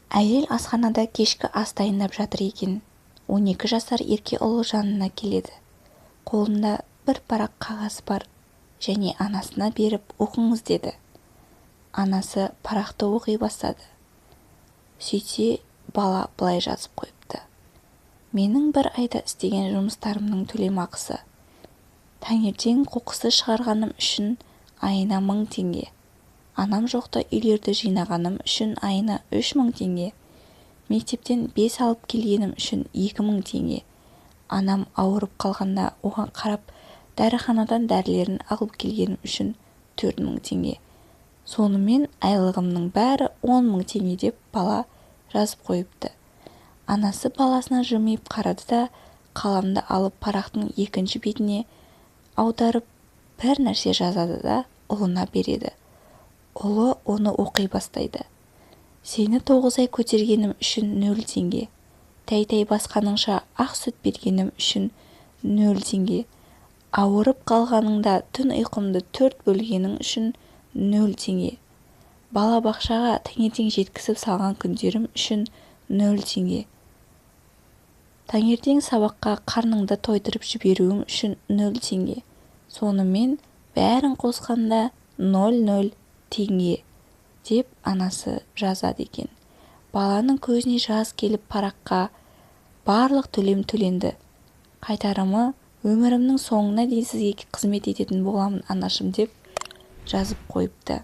Әйел асханада кешкі ас дайындап жатыр екен. 12 жасар ерке ұлы жанына келеді. Қолында бір парақ қағаз бар және анасына беріп оқыңыз деді. Анасы парақты оқи бастады. Сөйтсе бала былай жазып қойыпты: менің бір айда істеген жұмыстарымның төлемақысы. Таңертең қоқысты шығарғаным үшін айына 1000 теңге. Анам жоқта үйлерді жинағаным үшін айына 3000 теңге. Мектептен 5 алып келгенім үшін 2000 теңге. Анам ауырып қалғанда оған қарап дәріханадан дәрілерін алып келгенім үшін 4000 теңге. Сонымен айлығымның бәрі 10.000 теңге деп бала жазып қойыпты. Анасы баласына жымиып қарады да қаламды алып парақтың екінші бетіне аударып бір нәрсе жазады да ұлына береді. Ұлы оны оқи бастайды. Сені 9 ай көтергенім үшін 0 теңге. Тәй-тәй басқаныңша ақ сүт бергенім үшін 0 теңге. Ауырып қалғаныңда түн ұйқымды 4 бөлгенің үшін 0 теңге. Балабақшаға таңертең жеткізіп салған күндерім үшін 0 теңге. Таңертең сабаққа қарныңды тойдырып жіберуім үшін 0 теңге. Сонымен бәрін қосқанда 0 теңге деп анасы жазады екен. Баланың көзіне жас келіп параққа барлық төлем төленді. Қайтарымы өмірімнің соңына дейін сізге қызмет ететін боламын анашым деп жазып қойыпты.